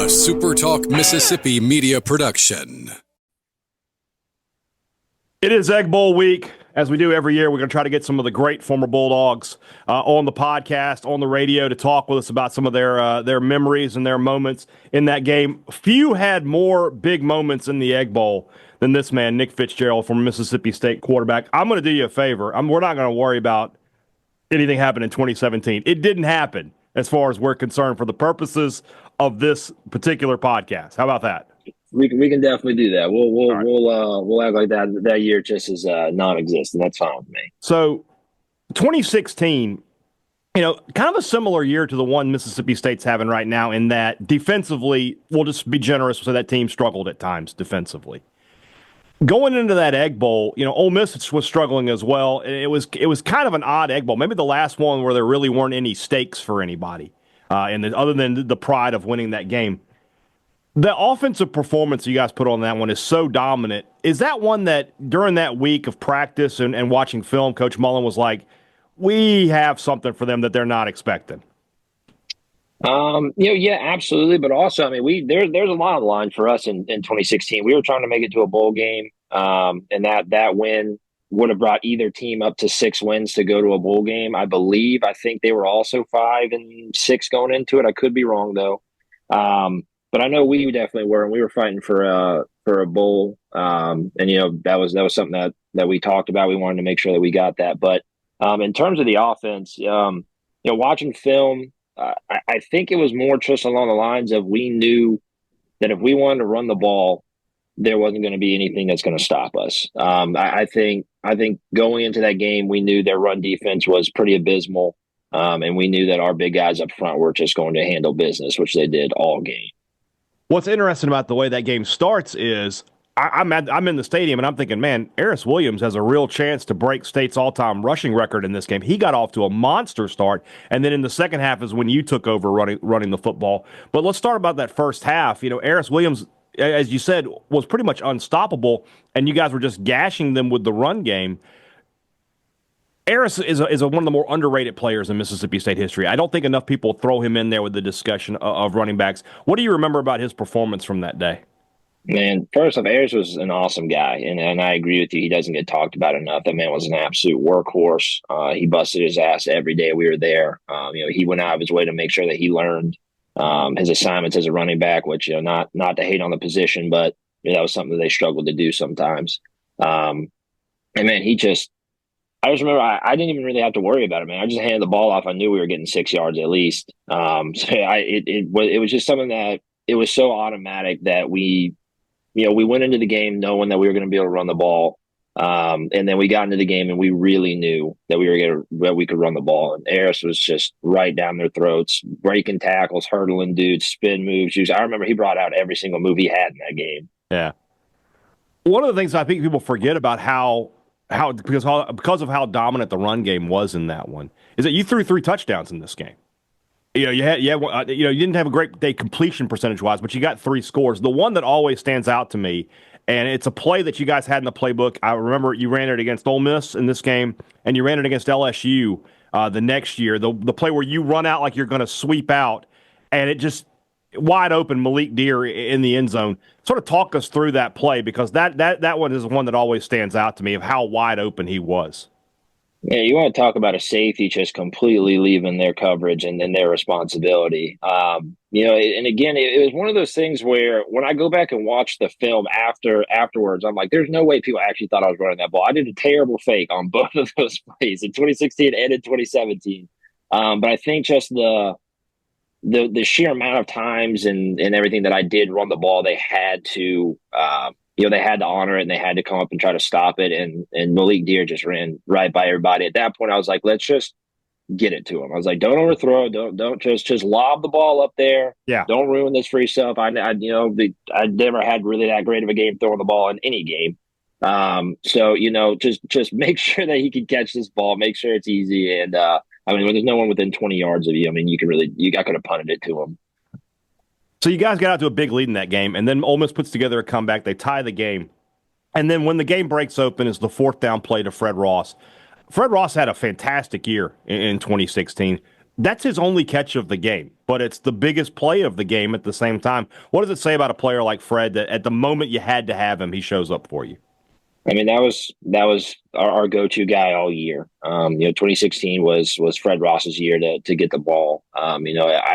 SuperTalk Mississippi Media production. It is Egg Bowl week. As we do every year, we're going to try to get some of the great former Bulldogs on the podcast, on the radio, to talk with us about some of their memories and their moments in that game. Few had more big moments in the Egg Bowl than this man, Nick Fitzgerald, from Mississippi State quarterback. I'm going to do you a favor. We're not going to worry about anything happened in 2017. It didn't happen as far as we're concerned for the purposes of this particular podcast. How about that? We can definitely do that. We'll act like that year just is non-existent. That's fine with me. So 2016, kind of a similar year to the one Mississippi State's having right now, in that defensively, we'll just be generous, so that team struggled at times defensively. Going into that Egg Bowl, Ole Miss was struggling as well. It was kind of an odd Egg Bowl, maybe the last one where there really weren't any stakes for anybody, other than the pride of winning that game. The offensive performance you guys put on that one is so dominant. Is that one that during that week of practice and watching film, Coach Mullen was like, we have something for them that they're not expecting? Yeah, absolutely. But also, there's a lot on the line for us in 2016. We were trying to make it to a bowl game, and that win would have brought either team up to 6 wins to go to a bowl game. I think they were also 5-6 going into it. I could be wrong though. But I know we definitely were, and we were fighting for a bowl. And that was something that we talked about. We wanted to make sure that we got that. But in terms of the offense, watching film, I think it was more just along the lines of, we knew that if we wanted to run the ball, there wasn't going to be anything that's going to stop us. I think going into that game, we knew their run defense was pretty abysmal, and we knew that our big guys up front were just going to handle business, which they did all game. What's interesting about the way that game starts is I'm in the stadium and I'm thinking, man, Aris Williams has a real chance to break State's all-time rushing record in this game. He got off to a monster start, and then in the second half is when you took over running the football. But let's start about that first half. Aris Williams, as you said, was pretty much unstoppable, and you guys were just gashing them with the run game. Aris is one of the more underrated players in Mississippi State history. I don't think enough people throw him in there with the discussion of running backs. What do you remember about his performance from that day? Man, first off, Aris was an awesome guy, and I agree with you. He doesn't get talked about enough. That man was an absolute workhorse. He busted his ass every day we were there. He went out of his way to make sure that he learned his assignments as a running back, which, not to hate on the position, but that was something that they struggled to do sometimes. And man, I just remember I didn't even really have to worry about it, man. I just handed the ball off. I knew we were getting 6 yards at least. It was just something that it was so automatic that we went into the game knowing that we were going to be able to run the ball. And then we got into the game and we really knew that we could run the ball. And Aris was just right down their throats, breaking tackles, hurdling dudes, spin moves. I remember he brought out every single move he had in that game. Yeah. One of the things I think people forget about because of how dominant the run game was in that one is that you threw 3 touchdowns in this game. You didn't have a great day completion percentage wise, but you got 3 scores. The one that always stands out to me, and it's a play that you guys had in the playbook. I remember you ran it against Ole Miss in this game, and you ran it against LSU the next year. The play where you run out like you're going to sweep out, and it just wide open, Malik Deer in the end zone. Sort of talk us through that play, because that one is one that always stands out to me of how wide open he was. Yeah, you want to talk about a safety just completely leaving their coverage and then their responsibility. And again, it was one of those things where when I go back and watch the film afterwards, I'm like, there's no way people actually thought I was running that ball. I did a terrible fake on both of those plays in 2016 and in 2017. But I think just the sheer amount of times and everything that I did run the ball, they had to they had to honor it, and they had to come up and try to stop it. And Malik Deer just ran right by everybody. At that point, I was like, let's just get it to him. I was like, don't overthrow, don't just lob the ball up there. Yeah. Don't ruin this for yourself. I never had really that great of a game throwing the ball in any game. So just make sure that he can catch this ball, make sure it's easy. And when there's no one within 20 yards of you, I could have punted it to him. So you guys got out to a big lead in that game, and then Ole Miss puts together a comeback. They tie the game. And then when the game breaks open is the 4th down play to Fred Ross. Fred Ross had a fantastic year in 2016. That's his only catch of the game, but it's the biggest play of the game at the same time. What does it say about a player like Fred that at the moment you had to have him, he shows up for you? I mean, that was our go-to guy all year. 2016 was Fred Ross's year to get the ball. I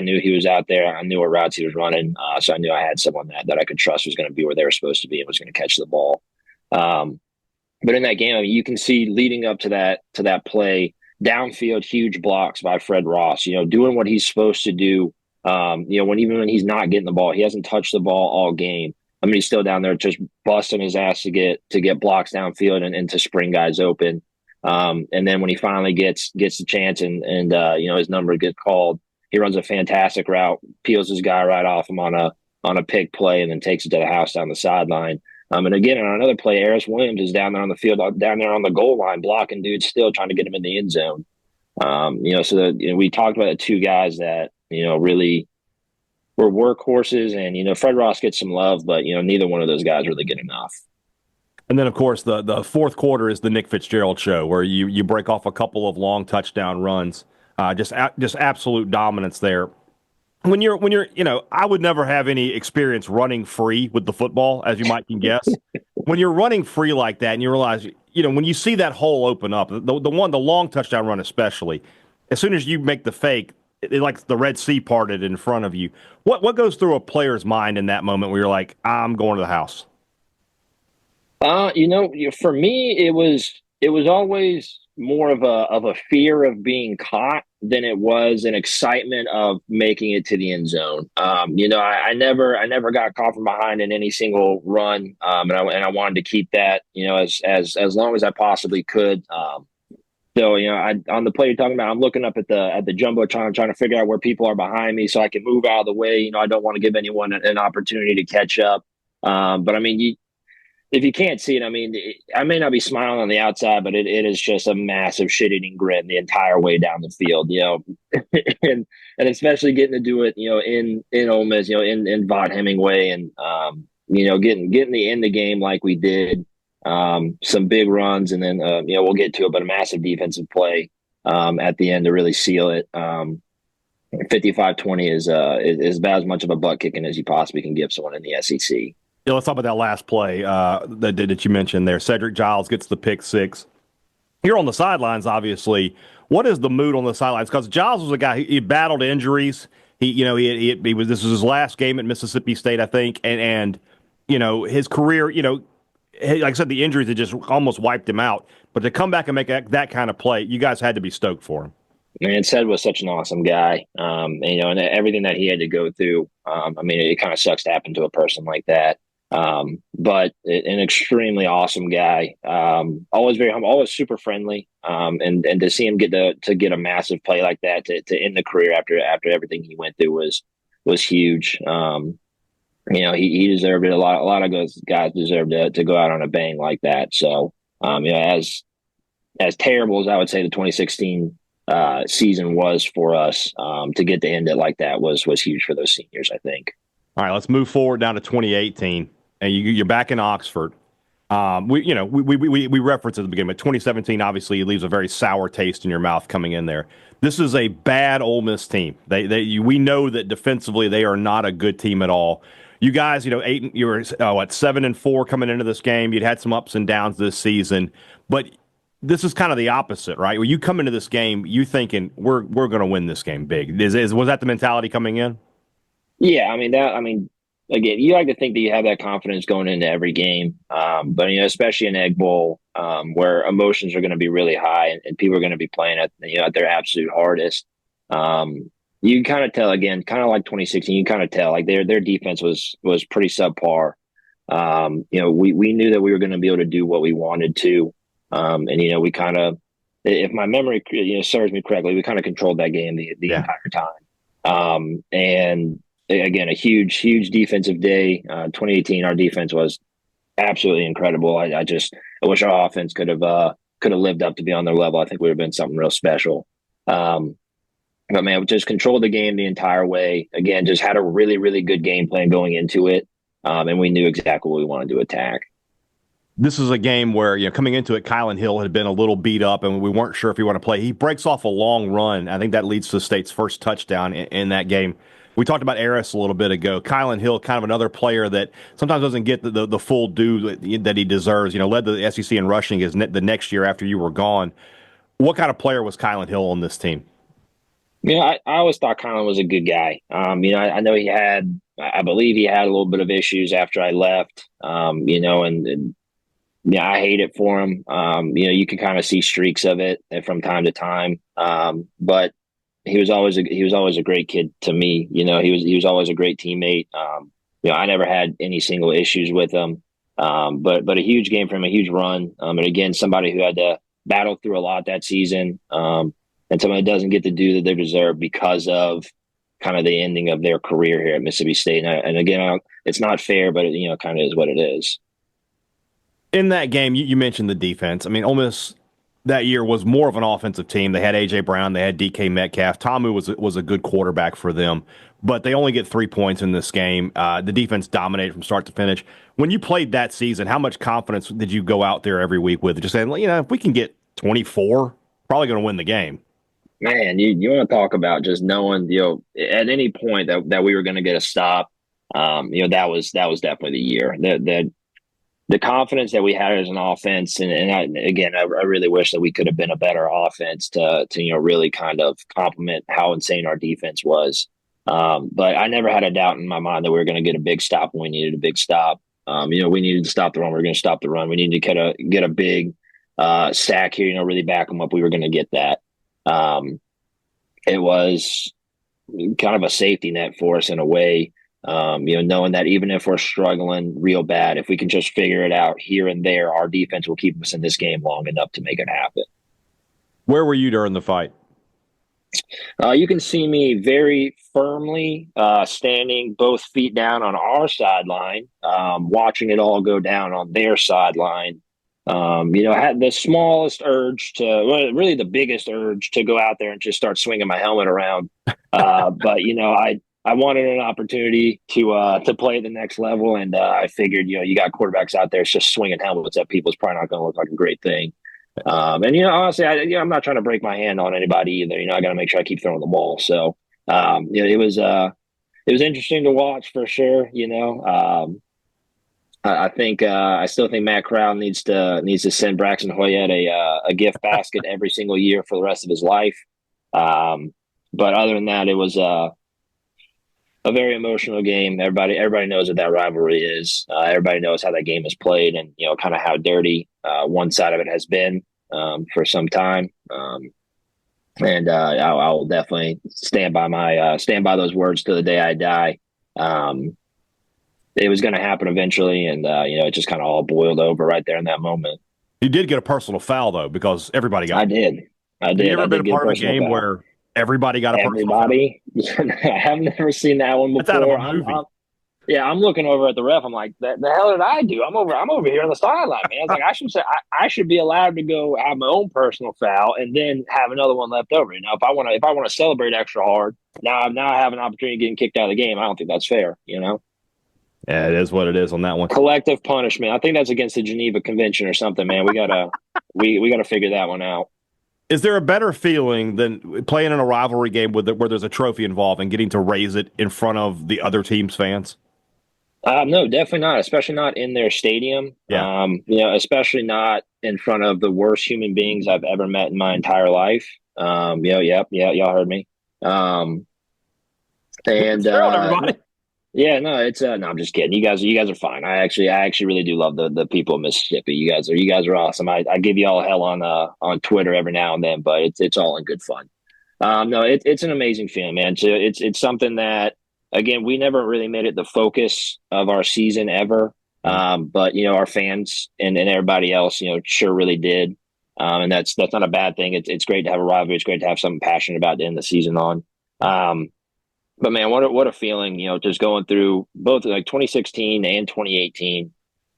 knew he was out there. I knew what routes he was running, so I knew I had someone that I could trust was going to be where they were supposed to be and was going to catch the ball. But in that game, I mean, you can see leading up to that play, downfield, huge blocks by Fred Ross. Doing what he's supposed to do. When he's not getting the ball, he hasn't touched the ball all game. I mean, he's still down there just busting his ass to get blocks downfield and to spring guys open. And then when he finally gets the chance and his number gets called, he runs a fantastic route, peels his guy right off him on a pick play, and then takes it to the house down the sideline. And again, on another play, Aris Williams is down there on the field, down there on the goal line, blocking dudes, still trying to get him in the end zone. We talked about the two guys that really were workhorses, and Fred Ross gets some love, but neither one of those guys really get enough. And then, of course, the fourth quarter is the Nick Fitzgerald show, where you break off a couple of long touchdown runs, just absolute dominance there. When you're I would never have any experience running free with the football, as you might can guess. When you're running free like that, and you realize, when you see that hole open up, the long touchdown run especially, as soon as you make the fake, it like the Red Sea parted in front of you. What goes through a player's mind in that moment where you're like, I'm going to the house? For me, it was always more of a fear of being caught than it was an excitement of making it to the end zone. I never got caught from behind in any single run, and I wanted to keep that as long as I possibly could. So, on the play you're talking about, I'm looking up at the jumbotron, trying to figure out where people are behind me so I can move out of the way. I don't want to give anyone an opportunity to catch up. But I mean, if you can't see it, I mean, I may not be smiling on the outside, but it is just a massive shit-eating grin the entire way down the field, and especially getting to do it, in Ole Miss, in Vaught-Hemingway, and getting the end of game like we did. Some big runs, and then we'll get to it, but a massive defensive play at the end to really seal it. 55-20 is about as much of a butt kicking as you possibly can give someone in the SEC. Yeah, let's talk about that last play that you mentioned there. Cedric Giles gets the pick six. You're on the sidelines, obviously. What is the mood on the sidelines? Because Giles was a guy, he battled injuries. This was his last game at Mississippi State, I think, and his career, like I said, the injuries had just almost wiped him out. But to come back and make that kind of play, you guys had to be stoked for him. Man, Ced was such an awesome guy, and everything that he had to go through. It kind of sucks to happen to a person like that. But an extremely awesome guy. Always very humble, always super friendly. And to see him get a massive play like that to end the career after everything he went through was huge. He deserved it. A lot of those guys deserve to go out on a bang like that. So, as terrible as I would say the 2016 season was for us, to get to end it like that was huge for those seniors, I think. All right, let's move forward down to 2018, and you're back in Oxford. We referenced at the beginning, but 2017 obviously leaves a very sour taste in your mouth coming in there. This is a bad Ole Miss team. We know that defensively they are not a good team at all. You guys, you were 7-4 coming into this game. You'd had some ups and downs this season, but this is kind of the opposite, right? When you come into this game, you thinking we're going to win this game big. Was that the mentality coming in? Yeah, again, you like to think that you have that confidence going into every game, but especially in Egg Bowl, where emotions are going to be really high and people are going to be playing at their absolute hardest. You kind of tell, again, kind of like 2016. You kind of tell like their defense was pretty subpar. We knew that we were going to be able to do what we wanted to, and we kind of, if my memory serves me correctly, we kind of controlled that game the entire time. And again, a huge defensive day. 2018, our defense was absolutely incredible. I wish our offense could have lived up to be on their level. I think we would have been something real special. But man, we just controlled the game the entire way. Again, just had a really, really good game plan going into it. And we knew exactly what we wanted to attack. This is a game where, coming into it, Kylan Hill had been a little beat up, and we weren't sure if he wanted to play. He breaks off a long run. I think that leads to the State's first touchdown in that game. We talked about Eris a little bit ago. Kylan Hill, kind of another player that sometimes doesn't get the full due that he deserves. Led the SEC in rushing the next year after you were gone. What kind of player was Kylan Hill on this team? I always thought Kylan was a good guy. I know I believe he had a little bit of issues after I left, and I hate it for him. You can kind of see streaks of it from time to time. But he was always a great kid to me. He was always a great teammate. I never had any single issues with him. But a huge game for him, a huge run. And again, somebody who had to battle through a lot that season. And somebody that doesn't get the due that they deserve because of kind of the ending of their career here at Mississippi State. And again, it's not fair, but it kind of is what it is. In that game, you mentioned the defense. I mean, Ole Miss that year was more of an offensive team. They had A.J. Brown. They had D.K. Metcalf. Tamu was a good quarterback for them, but they only get 3 points in this game. The defense dominated from start to finish. When you played that season, how much confidence did you go out there every week with? Just saying, if we can get 24, probably going to win the game. Man, you want to talk about just knowing, at any point that we were going to get a stop, that was definitely the year. The confidence that we had as an offense, and I really wish that we could have been a better offense to really kind of complement how insane our defense was. But I never had a doubt in my mind that we were going to get a big stop when we needed a big stop. We needed to stop the run. We were going to stop the run. We needed to get a big sack here, really back them up. We were going to get that. It was kind of a safety net for us in a way, knowing that even if we're struggling real bad, if we can just figure it out here and there, our defense will keep us in this game long enough to make it happen. Where were you during the fight? You can see me very firmly standing, both feet down on our sideline, watching it all go down on their sideline. I had the smallest urge really the biggest urge to go out there and just start swinging my helmet around. But I wanted an opportunity to play at the next level, and I figured, you got quarterbacks out there, it's just swinging helmets at people is probably not going to look like a great thing. And honestly, I'm not trying to break my hand on anybody either. I got to make sure I keep throwing the ball. So, it was interesting to watch for sure. I still think Matt Crowd needs to send Braxton Hoyette a gift basket every single year for the rest of his life. But other than that, it was a very emotional game. Everybody knows what that rivalry is. Everybody knows how that game is played, and kind of how dirty one side of it has been for some time. And I'll definitely stand by those words to the day I die. It was going to happen eventually, and it just kind of all boiled over right there in that moment. You did get a personal foul though, because everybody got. I did. Have you ever been a part of a game where everybody got a personal foul? I have never seen that one before. That's out of a movie. I'm looking over at the ref. I'm like, the hell did I do? I'm over here on the sideline, man. It's like I should be allowed to go have my own personal foul and then have another one left over. If I want to celebrate extra hard, now I have an opportunity of getting kicked out of the game. I don't think that's fair. Yeah, it is what it is on that one. Collective punishment. I think that's against the Geneva Convention or something, man. We gotta figure that one out. Is there a better feeling than playing in a rivalry game where there's a trophy involved and getting to raise it in front of the other team's fans? No, definitely not. Especially not in their stadium. Yeah. Especially not in front of the worst human beings I've ever met in my entire life. Y'all heard me. Everybody. Yeah, no, it's no, I'm just kidding. You guys are fine. I actually really do love the people of Mississippi. You guys are awesome. I give you all hell on Twitter every now and then, but it's all in good fun. No, it's an amazing feeling, man. So it's something that, again, we never really made it the focus of our season ever. But our fans and everybody else, sure really did. And that's not a bad thing. It's great to have a rivalry. It's great to have something passionate about to end the season on. But man, what a feeling, just going through both like 2016 and 2018,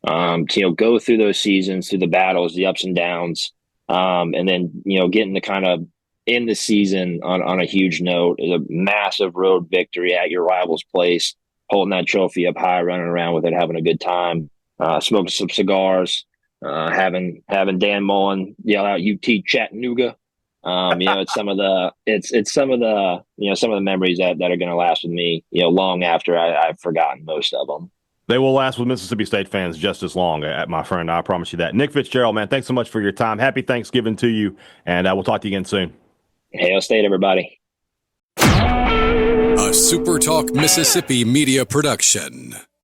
to go through those seasons, through the battles, the ups and downs, and then, getting to kind of end the season on a huge note, a massive road victory at your rival's place, holding that trophy up high, running around with it, having a good time, smoking some cigars, having Dan Mullen yell out UT Chattanooga. It's some of the memories that are going to last with me, long after I've forgotten most of them. They will last with Mississippi State fans just as long, my friend. I promise you that. Nick Fitzgerald, man, thanks so much for your time. Happy Thanksgiving to you, and we'll talk to you again soon. Hail State, everybody. A SuperTalk Mississippi Media production.